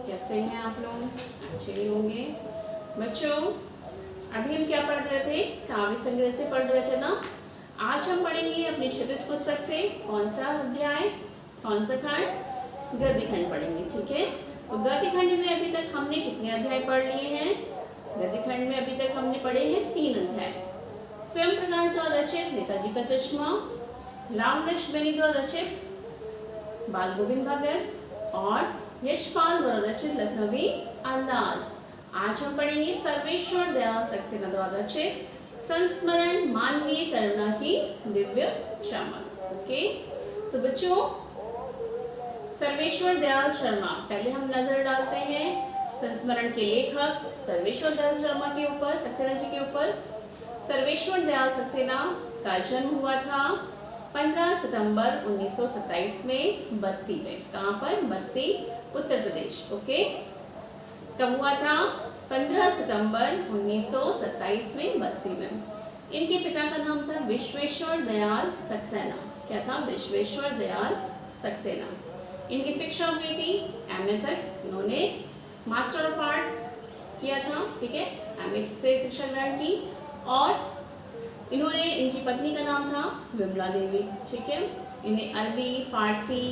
कैसे हैं आप लोग? अच्छे ही होंगे। बच्चों, अभी हम क्या पढ़ रहे थे? काव्य संग्रह से पढ़ रहे थे ना। आज हम पढ़ेंगे अपनी क्षितिज पुस्तक से कौन सा अध्याय, कौन सा खंड? गद्य खंड पढ़ेंगे, ठीक है। तो गद्य खंड में अभी तक हमने कितने अध्याय पढ़ लिए हैं? गद्य खंड में अभी तक हमने पढ़े हैं 3 अध्याय। स्वयं प्रकाश द्वारा रचित नेताजी का चश्मा, राम लक्ष्मणी द्वारा रचित बाल गोविंद भगत और यशपाल द्वारा रचित लखनवी अंदाज। आज हम पढ़ेंगे सर्वेश्वर दयाल सक्सेना द्वारा रचित संस्मरण मानवीय करुणा की दिव्य चमक। ओके, तो बच्चों सर्वेश्वर दयाल शर्मा, पहले हम नजर डालते हैं संस्मरण के लेखक सर्वेश्वर दयाल शर्मा के ऊपर, सक्सेना जी के ऊपर। सर्वेश्वर दयाल सक्सेना का जन्म हुआ था 15 सितंबर 1927 में बस्ती में। कहाँ पर? बस्ती, उत्तर प्रदेश। ओके, कब हुआ था? 15 सितंबर 1927 में बस्ती में। इनके पिता का नाम था विश्वेश्वर दयाल सक्सेना। क्या था? विश्वेश्वर दयाल सक्सेना। इनकी शिक्षा हुई थी एमए तक। इन्होंने मास्टर ऑफ आर्ट्स किया था, ठीक है, एमए से शिक्षा ग्रहण की। और इन्होंने, इनकी पत्नी का नाम था विमला देवी, ठीक है। इन्हें अरबी, फारसी,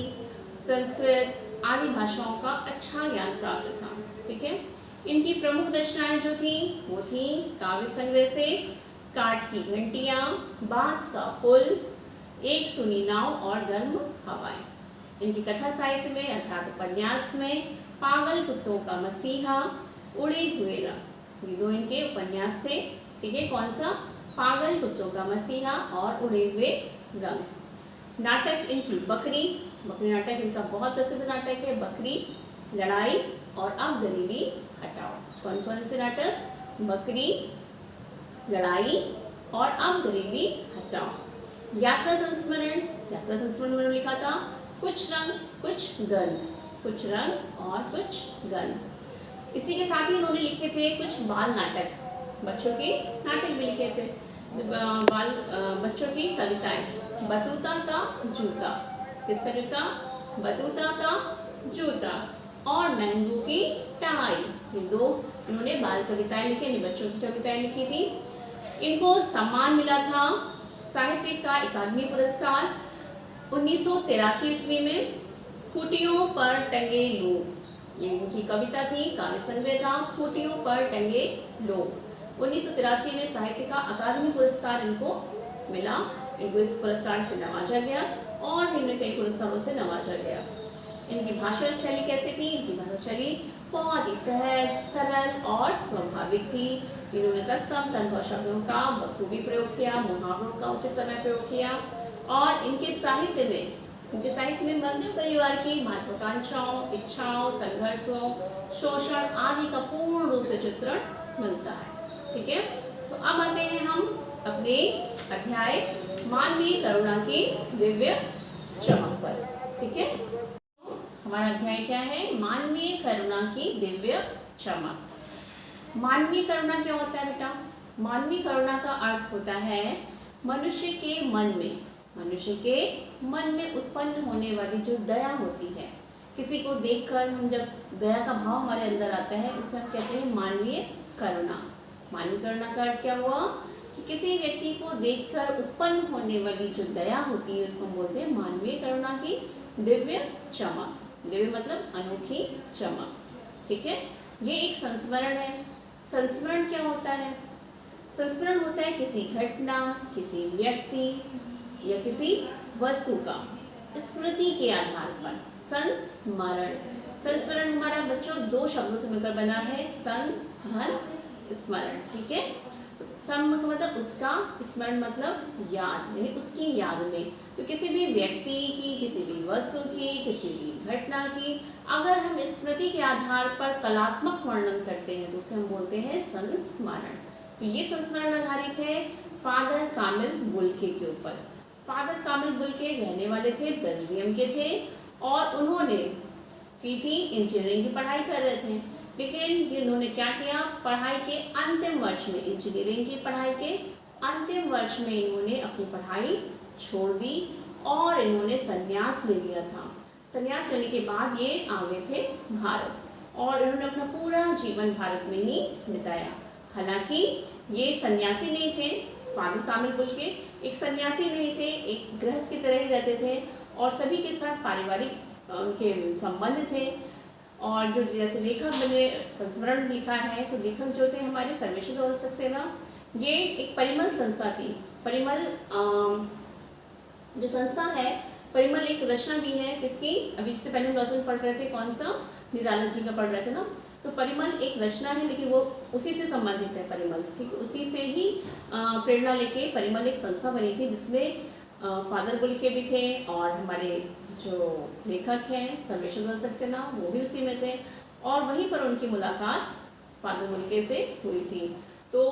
संस्कृत आदि भाषाओं का अच्छा ज्ञान प्राप्त था, ठीक है। इनकी प्रमुख रचनाएं जो थी वो थी काव्य संग्रह से काठ की घंटियां, बांस का पुल, एक सुनी नाव और गर्म हवाएं। इनकी कथा साहित्य में अर्थात उपन्यास में पागल कुत्तों का मसीहा, उड़े हुए रंग, ये 2 इनके उपन्यास थे, ठीक है। कौन सा? पागल कुत्तों का मसीहा और उड़े हुए रंग। नाटक इनकी बकरी, बकरी नाटक इनका बहुत प्रसिद्ध नाटक है। बकरी, लड़ाई और अब गरीबी हटाओ। कौन कौन से नाटक? बकरी, लड़ाई और अब गरीबी हटाओ। यात्रा संस्मरण, यात्रा संस्मरण में लिखा था कुछ रंग कुछ गंध, कुछ रंग और कुछ गंध। इसी के साथ ही उन्होंने लिखे थे कुछ बाल नाटक, बच्चों के नाटक भी लिखे थे। बच्चों की कविताएं, बतूता का जूता, किसका जूता? बतूता का जूता और मैंगो की टहाई, ये 2 इन्होंने बाल कविताएं लिखी, बच्चों की कविताएं लिखी थी। इनको सम्मान मिला था साहित्य का अकादमी पुरस्कार 1983 ईस्वी में। खूंटियों पर टंगे लोग, ये इनकी कविता थी, काव्य संग्रह था खूंटियों पर टंगे लोग। 1983 में साहित्य का अकादमी पुरस्कार इनको मिला। इनको इस पुरस्कार से नवाजा गया और इनमें कई पुरस्कारों से नवाजा गया। इनकी भाषा शैली कैसी थी? इनकी भाषा शैली बहुत ही सहज, सरल और स्वाभाविक थी। इन्होंने तत्सम तंत्र शब्दों का बखूबी प्रयोग किया, मुहावरों का उचित समय प्रयोग किया और इनके साहित्य में मध्यम परिवार की महत्वाकांक्षाओं, इच्छाओं, संघर्षों, शोषण आदि का पूर्ण रूप से चित्रण मिलता है, ठीक है। तो अब आते हैं हम अपने अध्याय मानवीय करुणा की दिव्य चमक पर, ठीक है। हमारा अध्याय क्या है? मानवीय करुणा की दिव्य चमक। मानवीय करुणा क्या होता है बेटा? मानवीय करुणा का अर्थ होता है मनुष्य के मन में उत्पन्न होने वाली जो दया होती है। किसी को देखकर हम जब दया का भाव हमारे अंदर आता है, उसे हम कहते हैं मानवीय करुणा। मानवीय करुणा का अर्थ क्या हुआ? कि किसी व्यक्ति को देखकर उत्पन्न होने वाली जो दया होती है उसको हम बोलते हैं मानवीय करुणा की दिव्य चमक। दिव्य मतलब अनोखी चमक, ठीक है। ये एक संस्मरण है। संस्मरण क्या होता है? संस्मरण होता है किसी घटना, किसी व्यक्ति या किसी वस्तु का स्मृति के आधार पर। संस्मरण, संस्मरण हमारा बच्चों 2 शब्दों से मिलकर बना है, सन धन स्मरण, ठीक है। तो सम मतलब उसका, स्मरण मतलब याद, नहीं उसकी याद में। तो किसी भी व्यक्ति की, किसी भी वस्तु की, किसी भी घटना की अगर हम स्मृति के आधार पर कलात्मक वर्णन करते हैं तो उसे हम बोलते हैं संस्मरण। तो ये संस्मरण आधारित है फादर कामिल बुल्के के ऊपर। फादर कामिल बुल्के रहने वाले थे, बेल्जियम के थे और उन्होंने की थी इंजीनियरिंग की पढ़ाई कर रहे थे। लेकिन इन्होंने क्या किया? पढ़ाई के अंतिम वर्ष में, इंजीनियरिंग की पढ़ाई के अंतिम वर्ष में इन्होंने अपनी पढ़ाई छोड़ दी और इन्होंने संन्यास ले लिया था। संन्यास लेने के बाद ये आ गए थे भारत। और इन्होंने अपना पूरा जीवन भारत में ही बिताया। हालांकि ये सन्यासी नहीं थे, फादर कामिल बुल के एक सन्यासी नहीं थे, एक गृहस्थ की तरह ही रहते थे और सभी के साथ पारिवारिक उनके संबंध थे। और जो जैसे लेखक मैंने संस्मरण लिखा है, तो लेखक जो थे हमारे सर्वेश्वर सक्सेना, ये एक परिमल संस्था थी। परिमल जो संस्था है, परिमल एक रचना भी है किसकी, अभी इससे पहले हम लॉसन पढ़ रहे थे, कौन सा, निराला जी का पढ़ रहे थे ना। तो परिमल एक रचना है, लेकिन वो उसी से संबंधित है परिमल, ठीक है, उसी से ही प्रेरणा लेके परिमल एक संस्था बनी थी, जिसमें फादर बुल के भी थे और हमारे जो लेखक हैं सर्वेश्वर सक्सेना वो भी उसी में थे। और वहीं पर उनकी मुलाकात फादर बुल के से हुई थी। तो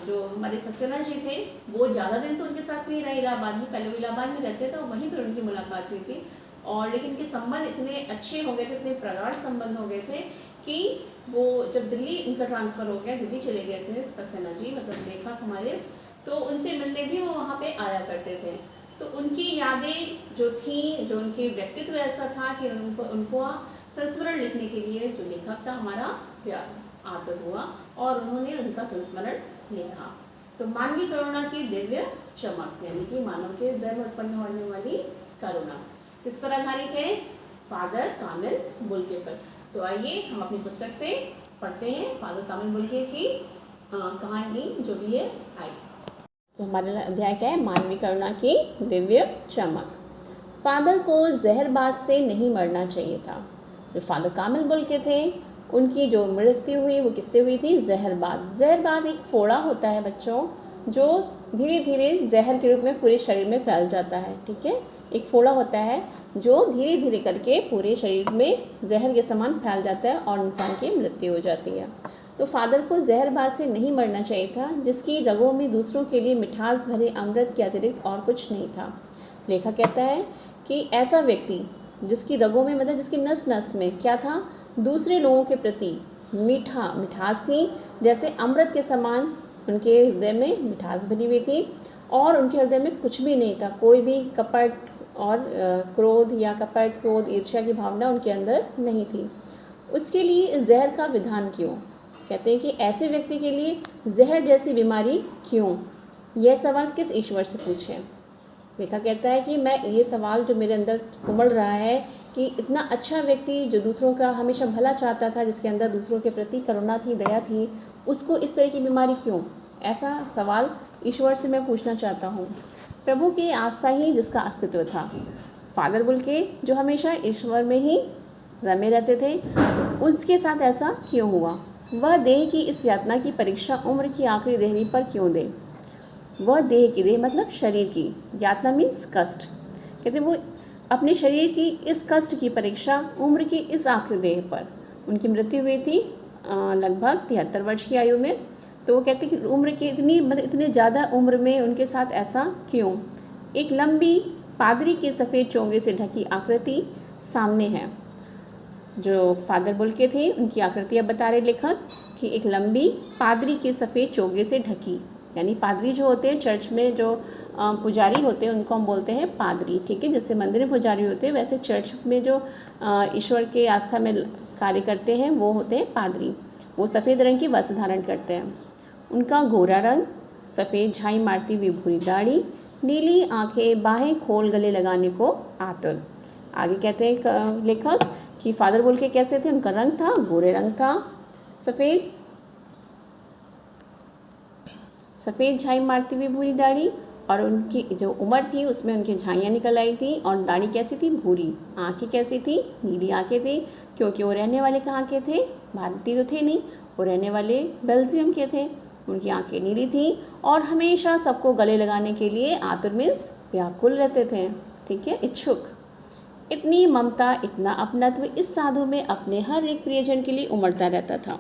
जो हमारे सक्सेना जी थे वो ज़्यादा दिन तो उनके साथ नहीं रहे इलाहाबाद में, पहले वो इलाहाबाद में रहते थे, तो वहीं पर उनकी मुलाकात हुई थी। और लेकिन इनके संबंध इतने अच्छे हो गए थे, इतने प्रगाढ़ संबंध हो गए थे कि वो जब दिल्ली इनका ट्रांसफ़र हो गया, दिल्ली चले गए थे सक्सेना जी, मतलब लेखक हमारे, तो उनसे मिलने भी वो वहाँ पे आया करते थे। तो उनकी यादें जो थी, जो उनके व्यक्तित्व ऐसा था कि उनको संस्मरण लिखने के लिए जो लेखक था हमारा आतुर हुआ और उन्होंने उनका संस्मरण लिखा। तो मानवीय करुणा की दिव्य चमक, यानी कि मानव के हृदय में उत्पन्न होने वाली करुणा किस पर आधारित है, फादर कामिल बुल्के पर। तो आइए हम अपनी पुस्तक से पढ़ते हैं फादर कामिल बुल्के की कहानी जो भी है आई। तो हमारा अध्याय क्या है, मानवीय करुणा की दिव्य चमक। फादर को जहरबाद से नहीं मरना चाहिए था। जो फादर कामिल बुल्के थे उनकी जो मृत्यु हुई वो किससे हुई थी, जहरबाद। जहरबाद एक फोड़ा होता है बच्चों, जो धीरे धीरे जहर के रूप में पूरे शरीर में फैल जाता है, ठीक है। एक फोड़ा होता है जो धीरे धीरे करके पूरे शरीर में जहर के समान फैल जाता है और इंसान की मृत्यु हो जाती है। तो फादर को जहरबाद से नहीं मरना चाहिए था, जिसकी रगों में दूसरों के लिए मिठास भरे अमृत के अतिरिक्त और कुछ नहीं था। लेखक कहता है कि ऐसा व्यक्ति जिसकी रगों में, मतलब जिसकी नस नस में क्या था, दूसरे लोगों के प्रति मिठास थी, जैसे अमृत के समान उनके हृदय में मिठास भरी हुई थी और उनके हृदय में कुछ भी नहीं था, कोई भी कपट और क्रोध या कपट, क्रोध, ईर्ष्या की भावना उनके अंदर नहीं थी। उसके लिए जहर का विधान क्यों? कहते हैं कि ऐसे व्यक्ति के लिए जहर जैसी बीमारी क्यों? यह सवाल किस ईश्वर से पूछें? लेखक कहता है कि मैं ये सवाल जो मेरे अंदर उमड़ रहा है कि इतना अच्छा व्यक्ति जो दूसरों का हमेशा भला चाहता था, जिसके अंदर दूसरों के प्रति करुणा थी, दया थी, उसको इस तरह की बीमारी क्यों? ऐसा सवाल ईश्वर से मैं पूछना चाहता हूँ। प्रभु की आस्था ही जिसका अस्तित्व था, फादर बुल्के जो हमेशा ईश्वर में ही रमे रहते थे, उसके साथ ऐसा क्यों हुआ? वह देह की इस यातना की परीक्षा उम्र की आखिरी देहरी पर क्यों दे? वह देह की, देह मतलब शरीर की, यातना मीन्स कष्ट। कहते वो अपने शरीर की इस कष्ट की परीक्षा उम्र की इस आखिरी देह पर, उनकी मृत्यु हुई थी लगभग 73 वर्ष की आयु में। तो वो कहते कि उम्र की इतनी, मतलब इतने ज़्यादा उम्र में उनके साथ ऐसा क्यों? एक लंबी पादरी के सफ़ेद चोंगे से ढकी आकृति सामने है। जो फादर बुल्के थे उनकी आकृतियाँ बता रहे लेखक कि एक लंबी पादरी के सफ़ेद चोगे से ढकी, यानी पादरी जो होते हैं चर्च में, जो पुजारी होते हैं उनको हम बोलते हैं पादरी, ठीक है। जैसे मंदिर में पुजारी होते हैं, वैसे चर्च में जो ईश्वर के आस्था में कार्य करते हैं वो होते हैं पादरी। वो सफ़ेद रंग की वस्त्र धारण करते हैं। उनका गोरा रंग, सफ़ेद झाई मारती हुई भूरी दाढ़ी, नीली आंखें, बाहें खोल गले लगाने को आतुर। आगे कहते हैं लेखक कि फादर बुल्के कैसे थे? उनका रंग था गोरे रंग था, सफ़ेद झाई मारती हुई भूरी दाढ़ी, और उनकी जो उम्र थी उसमें उनकी झाइयाँ निकल आई थी, और दाढ़ी कैसी थी? भूरी। आँखें कैसी थी? नीली आँखें थी, क्योंकि वो रहने वाले कहाँ के थे? भारतीय तो थे नहीं, वो रहने वाले बेल्जियम के थे। उनकी आँखें नीली थी और हमेशा सबको गले लगाने के लिए आतुर मीन्स व्याकुल रहते थे, ठीक है, इच्छुक। इतनी ममता, इतना अपनत्व इस साधु में अपने हर एक प्रियजन के लिए उमड़ता रहता था।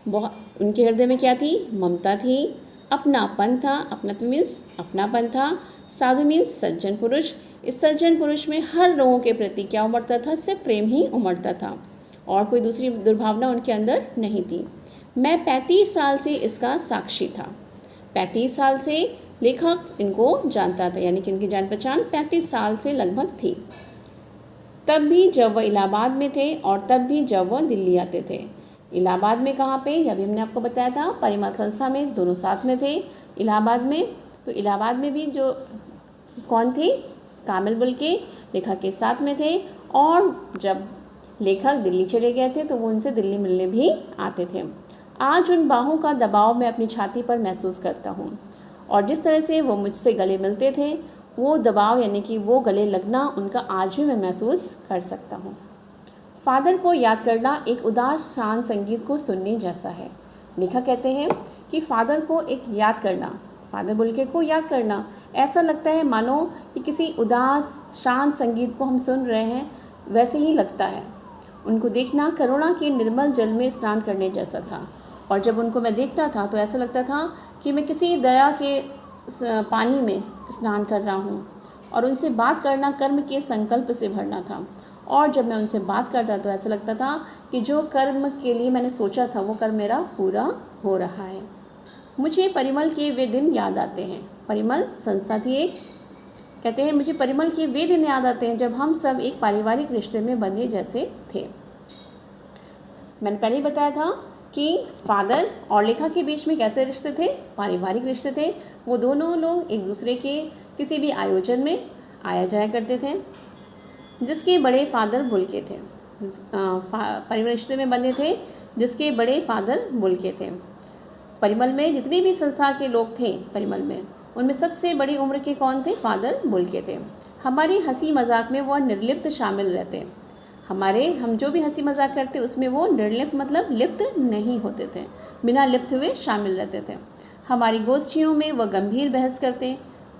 बहुत उनके हृदय में क्या थी? ममता थी, अपनापन था, अपनत्व मीन्स अपनापन था, साधु मीन्स सज्जन पुरुष। इस सज्जन पुरुष में हर लोगों के प्रति क्या उमड़ता था? सिर्फ प्रेम ही उमड़ता था और कोई दूसरी दुर्भावना उनके अंदर नहीं थी। मैं 35 साल से इसका साक्षी था। 35 साल से लेखक इनको जानता था, यानी कि इनकी जान पहचान 35 साल से लगभग थी। तब भी जब वह इलाहाबाद में थे और तब भी जब वह दिल्ली आते थे। इलाहाबाद में कहाँ पे, अभी हमने आपको बताया था परिमल संस्था में, दोनों साथ में थे इलाहाबाद में। तो इलाहाबाद में भी जो कौन थे, कामिल बुल्के लेखक के साथ में थे, और जब लेखक दिल्ली चले गए थे तो वो उनसे दिल्ली मिलने भी आते थे। आज उन बाहों का दबाव मैं अपनी छाती पर महसूस करता हूँ, और जिस तरह से वो मुझसे गले मिलते थे, वो दबाव यानी कि वो गले लगना उनका आज भी मैं महसूस कर सकता हूँ। फादर को याद करना एक उदास शांत संगीत को सुनने जैसा है। लेखक कहते हैं कि फादर को एक याद करना, फादर बुल्के को याद करना, ऐसा लगता है मानो कि किसी उदास शांत संगीत को हम सुन रहे हैं, वैसे ही लगता है। उनको देखना करुणा के निर्मल जल में स्नान करने जैसा था, और जब उनको मैं देखता था तो ऐसा लगता था कि मैं किसी दया के पानी में स्नान कर रहा हूँ, और उनसे बात करना कर्म के संकल्प से भरना था। और जब मैं उनसे बात करता तो ऐसा लगता था कि जो कर्म के लिए मैंने सोचा था वो कर्म मेरा पूरा हो रहा है। मुझे परिमल के वे दिन याद आते हैं। परिमल संस्था थी एक, कहते हैं मुझे परिमल के वे दिन याद आते हैं जब हम सब एक पारिवारिक रिश्ते में बंधे जैसे थे। मैंने पहले ही बताया था कि फादर और लेखक के बीच में कैसे रिश्ते थे, पारिवारिक रिश्ते थे। वो दोनों लोग एक दूसरे के किसी भी आयोजन में आया जाया करते थे। जिसके बड़े फादर बुल्के थे, परिमल रिश्ते में बंधे थे जिसके बड़े फादर बुल्के थे। परिमल में जितने भी संस्था के लोग थे परिमल में, उनमें सबसे बड़ी उम्र के कौन थे, फादर बुल्के थे। हमारी हंसी मजाक में वो निर्लिप्त शामिल रहते। हम जो भी हंसी मजाक करते उसमें वो निर्लिप्त मतलब लिप्त नहीं होते थे, बिना लिप्त हुए शामिल रहते थे। हमारी गोष्ठियों में वह गंभीर बहस करते,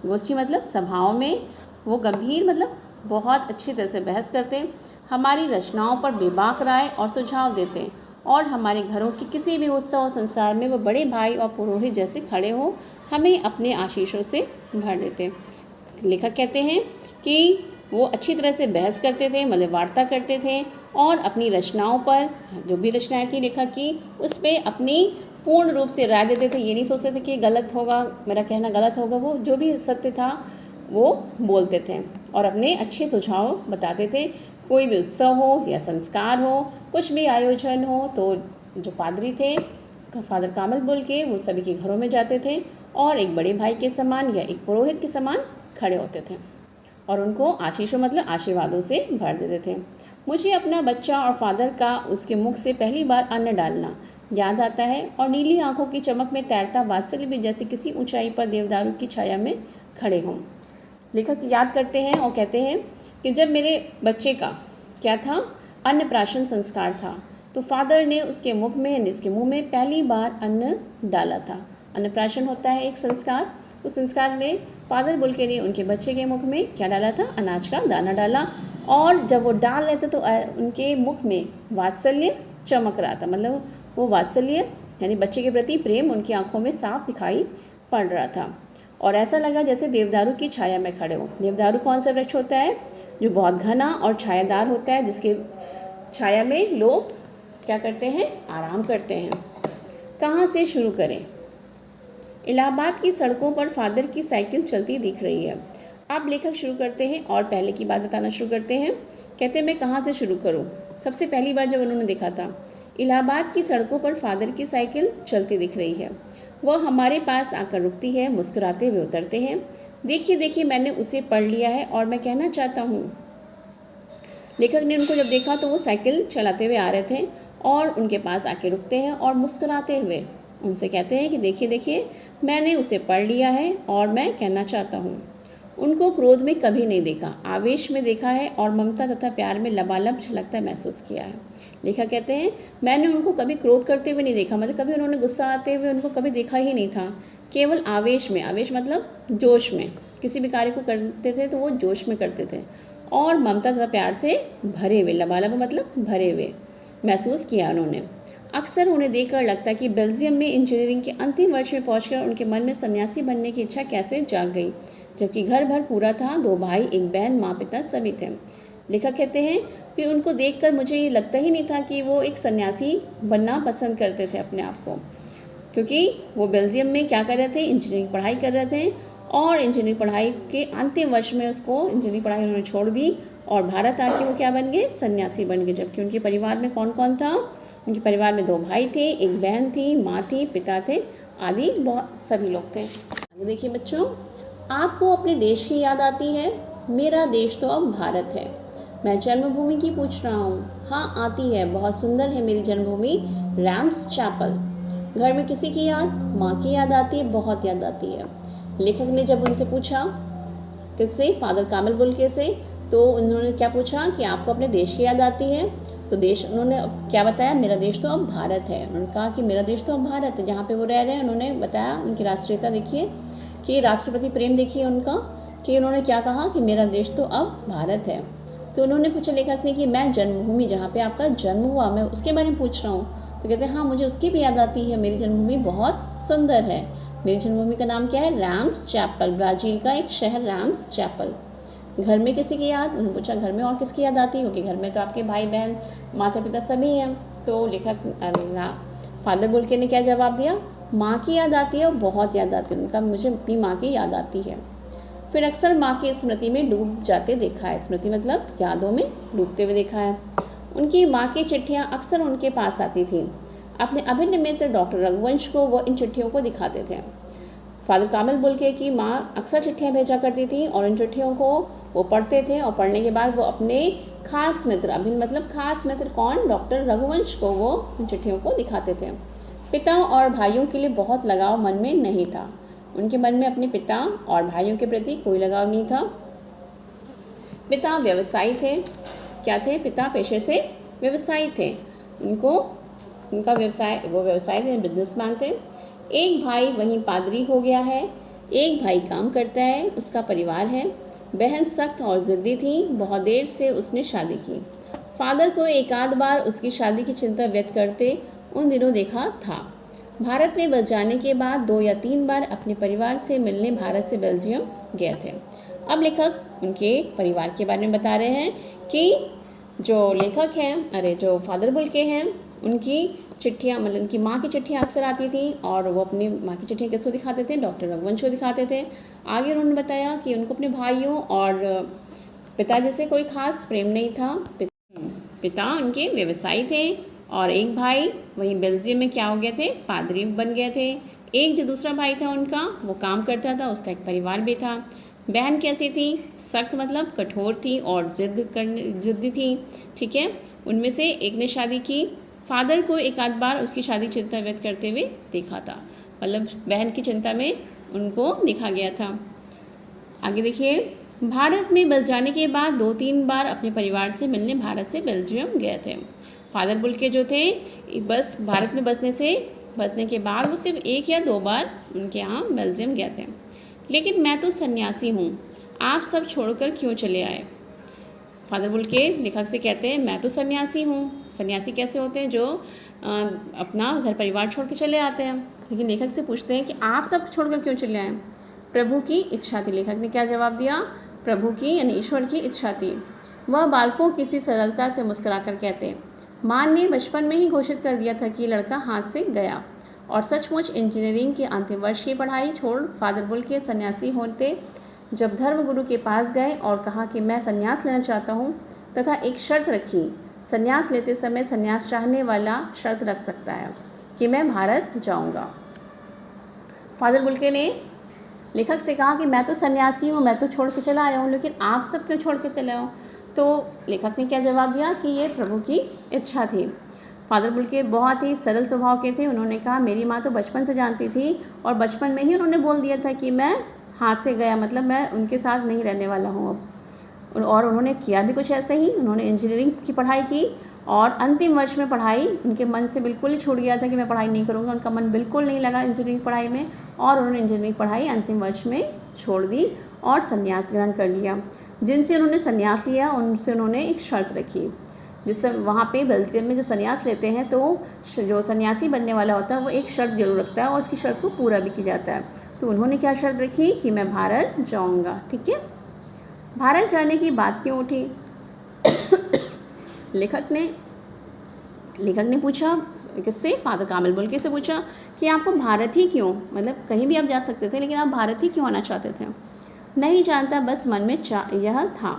गोष्ठी मतलब सभाओं में वो गंभीर मतलब बहुत अच्छी तरह से बहस करते। हमारी रचनाओं पर बेबाक राय और सुझाव देते, और हमारे घरों के किसी भी उत्सव और संस्कार में वो बड़े भाई और पुरोहित जैसे खड़े हो हमें अपने आशीषों से भर देते। लेखक कहते हैं कि वो अच्छी तरह से बहस करते थे, मतलब वार्ता करते थे, और अपनी रचनाओं पर, जो भी रचनाएं थी लेखक की, उस पर अपनी पूर्ण रूप से राय देते थे। ये नहीं सोचते थे कि गलत होगा, मेरा कहना गलत होगा, वो जो भी सत्य था वो बोलते थे और अपने अच्छे सुझाव बताते थे। कोई भी उत्सव हो या संस्कार हो, कुछ भी आयोजन हो, तो जो पादरी थे फादर कामिल बुल्के, वो सभी के घरों में जाते थे और एक बड़े भाई के समान या एक पुरोहित के समान खड़े होते थे और उनको आशीषों मतलब आशीर्वादों से भर देते थे। मुझे अपना बच्चा और फादर का उसके मुख से पहली बार अन्न डालना याद आता है, और नीली आंखों की चमक में तैरता वात्सल्य भी जैसे किसी ऊंचाई पर देवदारू की छाया में खड़े हों। लेखक याद करते हैं और कहते हैं कि जब मेरे बच्चे का क्या था, अन्नप्राशन संस्कार था, तो फादर ने उसके मुख में, उसके मुंह में पहली बार अन्न डाला था। अन्नप्राशन होता है एक संस्कार, उस संस्कार में फादर बुल्के ने उनके बच्चे के मुख में क्या डाला था, अनाज का दाना डाला, और जब वो डाल रहे थे तो उनके मुख में वात्सल्य चमक रहा था, मतलब वो वात्सल्य यानी बच्चे के प्रति प्रेम उनकी आंखों में साफ दिखाई पड़ रहा था, और ऐसा लगा जैसे देवदारू की छाया में खड़े हो। देवदारू कौन सा वृक्ष होता है, जो बहुत घना और छायादार होता है, जिसके छाया में लोग क्या करते हैं, आराम करते हैं। कहाँ से शुरू करें? इलाहाबाद की सड़कों पर फादर की साइकिल चलती दिख रही है। अब लेखक शुरू करते हैं और पहले की बात बताना शुरू करते हैं। कहते हैं मैं कहाँ से शुरू करूँ। सबसे पहली बार जब उन्होंने देखा था, इलाहाबाद की सड़कों पर फादर की साइकिल चलती दिख रही है। वह हमारे पास आकर रुकती है, मुस्कुराते हुए उतरते हैं। देखिए देखिए, मैंने उसे पढ़ लिया है और मैं कहना चाहता हूँ। लेखक ने उनको जब देखा तो वो साइकिल चलाते हुए आ रहे थे और उनके पास आके रुकते हैं और मुस्कुराते हुए उनसे कहते हैं कि देखिए देखिए, मैंने उसे पढ़ लिया है और मैं कहना चाहता हूँ। उनको क्रोध में कभी नहीं देखा, आवेश में देखा है और ममता तथा प्यार में लबालब झलकता महसूस किया है। लेखक कहते हैं मैंने उनको कभी क्रोध करते हुए नहीं देखा, मतलब कभी उन्होंने गुस्सा आते हुए उनको कभी देखा ही नहीं था। केवल आवेश में, आवेश मतलब जोश में, किसी भी कार्य को करते थे तो वो जोश में करते थे, और ममता तथा प्यार से भरे हुए, लबालब मतलब भरे हुए महसूस किया उन्होंने। अक्सर उन्हें देखकर लगता है कि बेल्जियम में इंजीनियरिंग के अंतिम वर्ष में पहुंचकर उनके मन में सन्यासी बनने की इच्छा कैसे जाग गई, जबकि घर भर पूरा था, 2 भाई, 1 बहन, माँ पिता सभी थे। लेखक कहते हैं कि उनको देखकर मुझे ये लगता ही नहीं था कि वो एक सन्यासी बनना पसंद करते थे अपने आप को, क्योंकि वो बेल्जियम में क्या कर रहे थे, इंजीनियरिंग पढ़ाई कर रहे थे, और इंजीनियरिंग पढ़ाई के अंतिम वर्ष में उसको इंजीनियरिंग पढ़ाई उन्होंने छोड़ दी और भारत आके वो क्या बन गए, सन्यासी बन गए। जबकि उनके परिवार में कौन कौन था, उनके परिवार में 2 भाई थे, एक बहन थी, माँ थी, पिता थे, आदि बहुत सभी लोग थे। आगे देखिए बच्चों, आपको अपने देश की याद आती है? मेरा देश तो अब भारत है। मैं जन्मभूमि की पूछ रहा हूँ। हाँ आती है, बहुत सुंदर है मेरी जन्मभूमि, रैम्स चैपल। घर में किसी की याद? माँ की याद आती है, बहुत याद आती है। लेखक ने जब उनसे पूछा, किससे, फादर कामिल बुल्के से, तो उन्होंने क्या पूछा कि आपको अपने देश की याद आती है? तो देश, उन्होंने क्या बताया, मेरा देश तो अब भारत है। उन्होंने कहा कि मेरा देश तो अब भारत है, जहाँ पे वो रह रहे हैं। उन्होंने बताया उनकी राष्ट्रीयता देखिए, कि राष्ट्रपति प्रेम देखिए उनका, कि उन्होंने क्या कहा कि मेरा देश तो अब भारत है। तो उन्होंने पूछा लेखक ने कि मैं जन्मभूमि, जहाँ पे आपका जन्म हुआ, मैं उसके बारे में पूछ रहा हूँ। तो कहते हैं हाँ मुझे उसकी भी याद आती है, मेरी जन्मभूमि बहुत सुंदर है। मेरी जन्मभूमि का नाम क्या है? रैम्स चैपल, ब्राज़ील का एक शहर रैम्स चैपल। घर में किसी की याद? उन्होंने पूछा घर में और किसकी याद आती है, क्योंकि घर में तो आपके भाई बहन माता पिता सभी हैं। तो लेखक फादर बुल्के ने क्या जवाब दिया? माँ की याद आती है और बहुत याद आती है। उनका मुझे अपनी माँ की याद आती है। फिर अक्सर माँ की स्मृति में डूब जाते देखा है। स्मृति मतलब यादों में डूबते हुए देखा है। उनकी माँ की चिट्ठियाँ अक्सर उनके पास आती थी। अपने अभिन्न मित्र डॉक्टर रघुवंश को वो इन चिट्ठियों को दिखाते थे। फादर कामिल बुल्के की माँ अक्सर चिट्ठियाँ भेजा करती थी और इन चिट्ठियों को वो पढ़ते थे, और पढ़ने के बाद वो अपने खास मित्र, अभिन्न मतलब खास मित्र कौन, डॉक्टर रघुवंश को वो इन चिट्ठियों को दिखाते थे। पिता और भाइयों के लिए बहुत लगाव मन में नहीं था। उनके मन में अपने पिता और भाइयों के प्रति कोई लगाव नहीं था। पिता व्यवसायी थे। क्या थे? पिता पेशे से व्यवसायी थे। उनका व्यवसाय, वो व्यवसाय थे, बिजनेसमैन थे। एक भाई वहीं पादरी हो गया है। एक भाई काम करता है, उसका परिवार है। बहन सख्त और ज़िद्दी थी, बहुत देर से उसने शादी की। फादर को एक आध बार उसकी शादी की चिंता व्यक्त करते उन दिनों देखा था। भारत में बस जाने के बाद 2 या 3 बार अपने परिवार से मिलने भारत से बेल्जियम गए थे। अब लेखक उनके परिवार के बारे में बता रहे हैं कि जो फादर बुल्के हैं, उनकी चिट्ठियाँ, मतलब उनकी माँ की चिट्ठियाँ अक्सर आती थी, और वो अपनी माँ की चिट्ठियाँ किसको दिखाते थे? डॉक्टर रघुवंश को दिखाते थे। आगे उन्होंने बताया कि उनको अपने भाइयों और पिताजी से कोई खास प्रेम नहीं था। पिता उनके व्यवसायी थे, और एक भाई वहीं बेल्जियम में क्या हो गए थे? पादरी बन गए थे। एक जो दूसरा भाई था उनका, वो काम करता था, उसका एक परिवार भी था। बहन कैसी थी? सख्त मतलब कठोर थी और ज़िद्दी थी। ठीक है, उनमें से एक ने शादी की। फादर को एक आध बार उसकी शादी चिंता व्यक्त करते हुए देखा था, मतलब बहन की चिंता में उनको देखा गया था। आगे देखिए, भारत में बस जाने के बाद 2-3 बार अपने परिवार से मिलने भारत से बेल्जियम गए थे। फादर बुल्के जो थे, बस भारत में बसने के बाद वो सिर्फ 1 या 2 बार उनके यहाँ बेल्जियम गए थे। लेकिन मैं तो सन्यासी हूँ, आप सब छोड़कर क्यों चले आए? फादर बुल्के लेखक से कहते हैं मैं तो सन्यासी हूँ। सन्यासी कैसे होते हैं? जो अपना घर परिवार छोड़ के चले आते हैं। लेकिन लेखक से पूछते हैं कि आप सब छोड़कर क्यों चले आए? प्रभु की इच्छा थी। लेखक ने क्या जवाब दिया? प्रभु की यानी ईश्वर की इच्छा थी। वह बालकों किसी सरलता से मुस्कुराकर कहते, माँ ने बचपन में ही घोषित कर दिया था कि लड़का हाथ से गया, और सचमुच इंजीनियरिंग के अंतिम वर्ष की पढ़ाई छोड़ फादर बुल्के सन्यासी होते जब धर्मगुरु के पास गए और कहा कि मैं संन्यास लेना चाहता हूँ, तथा एक शर्त रखी, संन्यास लेते समय संन्यास चाहने वाला शर्त रख सकता है कि मैं भारत जाऊँगा। फादर बुल्के ने लेखक से कहा कि मैं तो सन्यासी हूँ, मैं तो छोड़ के चला आया हूँ, लेकिन आप सब क्यों छोड़ के चले आओ? तो लेखक ने क्या जवाब दिया कि ये प्रभु की इच्छा थी। फादर बुल्के बहुत ही सरल स्वभाव के थे। उन्होंने कहा मेरी माँ तो बचपन से जानती थी, और बचपन में ही उन्होंने बोल दिया था कि मैं हाथ से गया, मतलब मैं उनके साथ नहीं रहने वाला हूँ अब। और उन्होंने किया भी कुछ ऐसे ही। उन्होंने इंजीनियरिंग की पढ़ाई की, और अंतिम वर्ष में पढ़ाई उनके मन से बिल्कुल ही छूट गया था कि मैं पढ़ाई नहीं करूँगा। उनका मन बिल्कुल नहीं लगा इंजीनियरिंग पढ़ाई में, और उन्होंने इंजीनियरिंग पढ़ाई अंतिम वर्ष में छोड़ दी और संन्यास ग्रहण कर लिया। जिनसे उन्होंने संन्यास लिया उनसे उन्होंने एक शर्त रखी, जिससे वहाँ पे बेल्जियम में जब संन्यास लेते हैं तो जो सन्यासी बनने वाला होता है वो एक शर्त जरूर रखता है, और उसकी शर्त को पूरा भी किया जाता है। तो उन्होंने क्या शर्त रखी कि मैं भारत जाऊँगा। ठीक है, भारत जाने की बात क्यों उठी? लेखक ने पूछा किससे? फादर कामिल बुल्के से पूछा कि आपको भारत ही क्यों, मतलब कहीं भी आप जा सकते थे, लेकिन आप भारत ही क्यों आना चाहते थे? नहीं जानता, बस मन में यह था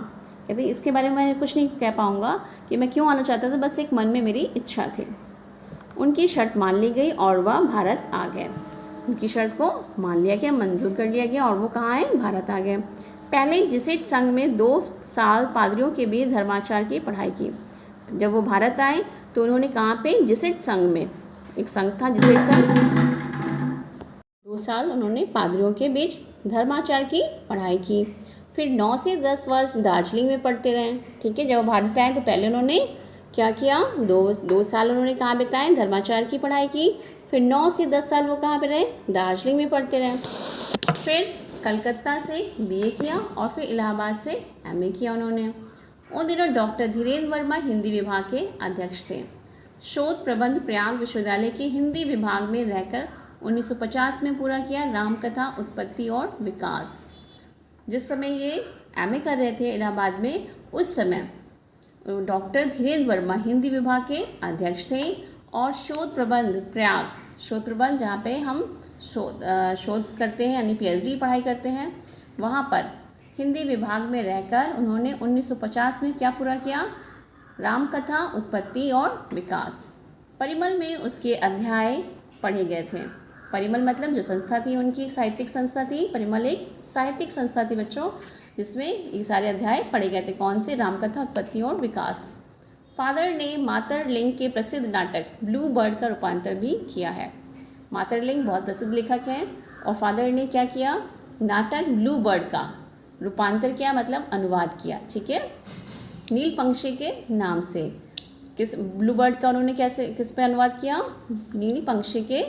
कहते इसके बारे में मैं कुछ नहीं कह पाऊँगा कि मैं क्यों आना चाहता था, बस एक मन में मेरी इच्छा थी। उनकी शर्त मान ली गई और वह भारत आ गए। उनकी शर्त को मान लिया गया, मंजूर कर लिया गया और वो कहाँ आए, भारत आ गए। पहले जेसुइट संघ में 2 साल पादरियों के बीच धर्माचार की पढ़ाई की। जब वो भारत आए तो उन्होंने कहाँ पे, जेसुइट संघ में, एक संघ था जेसुइट संघ, 2 साल उन्होंने पादरियों के बीच धर्माचार की पढ़ाई की। फिर 9 से 10 वर्ष दार्जिलिंग में पढ़ते रहे। ठीक है, जब भारत आए तो पहले उन्होंने क्या किया, 2 साल उन्होंने कहाँ बिताए, धर्माचार की पढ़ाई की। फिर 9 से 10 साल वो कहाँ पे रहे, दार्जिलिंग में पढ़ते रहे। फिर कलकत्ता से बीए किया और फिर इलाहाबाद से एमए किया उन्होंने। उन दिनों डॉक्टर धीरेन्द्र वर्मा हिंदी विभाग के अध्यक्ष थे। शोध प्रबंध प्रयाग विश्वविद्यालय के हिंदी विभाग में रहकर 1950 में पूरा किया रामकथा उत्पत्ति और विकास। जिस समय ये एमए कर रहे थे इलाहाबाद में, उस समय डॉक्टर धीरेन्द्र वर्मा हिंदी विभाग के अध्यक्ष थे और शोध प्रबंध प्रयाग, शोध प्रबंध जहाँ पे हम शोध करते हैं यानी पीएचडी पढ़ाई करते हैं, वहाँ पर हिंदी विभाग में रहकर उन्होंने 1950 में क्या पूरा किया, रामकथा उत्पत्ति और विकास। परिमल में उसके अध्याय पढ़े गए थे। परिमल मतलब जो संस्था थी उनकी, एक साहित्यिक संस्था थी। परिमल एक साहित्यिक संस्था थी बच्चों, जिसमें ये सारे अध्याय पढ़े गए थे। कौन से, रामकथा उत्पत्ति और विकास। फादर ने मातरलिंग के प्रसिद्ध नाटक ब्लू बर्ड का रूपांतर भी किया है। मातरलिंग बहुत प्रसिद्ध लेखक हैं और फादर ने क्या किया, नाटक ब्लू बर्ड का रूपांतर किया, मतलब अनुवाद किया। ठीक है, नील पंक्षी के नाम से। किस ब्लू बर्ड का उन्होंने कैसे, किस पे अनुवाद किया, नील पंक्षी के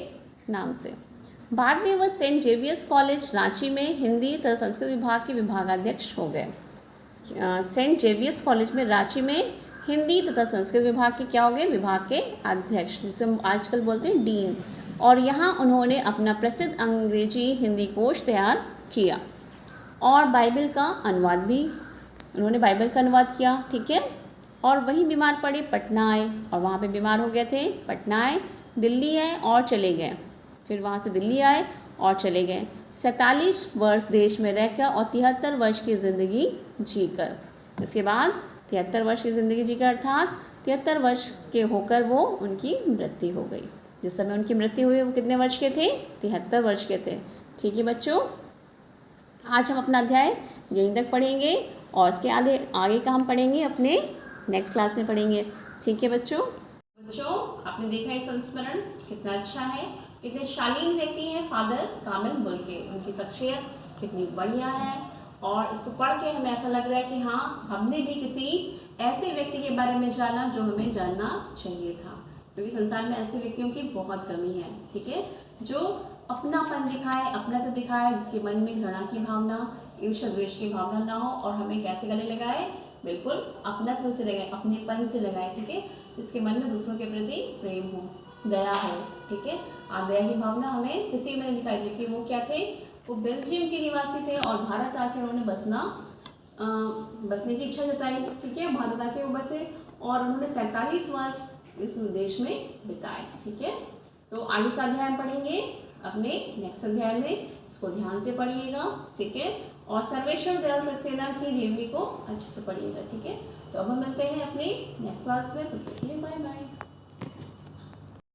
नाम से। बाद में वह सेंट जेवियर्स कॉलेज रांची में हिंदी तथा संस्कृत विभाग के विभागाध्यक्ष हो गए। सेंट जेवियर्स कॉलेज में रांची में हिंदी तथा संस्कृत विभाग के क्या हो गए, विभाग के अध्यक्ष, जिसे हम आजकल बोलते हैं डीन। और यहाँ उन्होंने अपना प्रसिद्ध अंग्रेजी हिंदी कोश तैयार किया और बाइबल का अनुवाद भी, उन्होंने बाइबल का अनुवाद किया। ठीक है, और वहीं बीमार पड़े, पटना आए और वहाँ पे बीमार हो गए थे। पटना आए, दिल्ली आए और चले गए। फिर वहाँ से दिल्ली आए और चले गए। 47 वर्ष देश में रहकर और 73 वर्ष की ज़िंदगी जीकर, इसके बाद 73 वर्ष की ज़िंदगी जीकर अर्थात 73 वर्ष के होकर वो उनकी मृत्यु हो गई। जिस समय उनकी मृत्यु हुई वो कितने वर्ष के थे, 73 वर्ष के थे। ठीक है बच्चों, आज हम अपना अध्याय यहीं तक पढ़ेंगे और इसके आगे का हम पढ़ेंगे अपने नेक्स्ट क्लास में पढ़ेंगे। ठीक है बच्चों, आपने देखा है संस्मरण कितना अच्छा है, कितने शालीन व्यक्ति हैं फादर कामिल बुल्के, उनकी शख्सियत कितनी बढ़िया है। और इसको पढ़ के हमें ऐसा लग रहा है कि हाँ, हमने भी किसी ऐसे व्यक्ति के बारे में जाना जो हमें जानना चाहिए था, क्योंकि संसार में ऐसे व्यक्तियों की बहुत कमी है। ठीक है, जो अपनापन दिखाए, अपना तो दिखाए, जिसके मन में घृणा की भावना, ईर्ष्या द्वेष की भावना ना हो, और हमें कैसे गले लगाए, बिल्कुल अपनत्व से लगाए, अपनेपन से लगाए। ठीक है, जिसके मन में दूसरों के प्रति प्रेम हो, दया हो। ठीक है, दया की भावना हमें किसी में दिखाई दी कि वो क्या थे, वो बेल्जियम के निवासी थे और भारत आके उन्होंने बसने की इच्छा जताई। ठीक है, भारत आके वो बसे और उन्होंने 47 वर्ष इस देश में बिताए। ठीक है, तो आगे का अध्याय पढ़ेंगे अपने नेक्स्ट अध्याय में, इसको ध्यान से पढ़िएगा। ठीक है, और सर्वेश्वर दयाल सक्सेना की जीवनी को अच्छे से पढ़िएगा। ठीक है, तो अब हम मिलते हैं अपने नेक्स्ट क्लास में। Bye bye.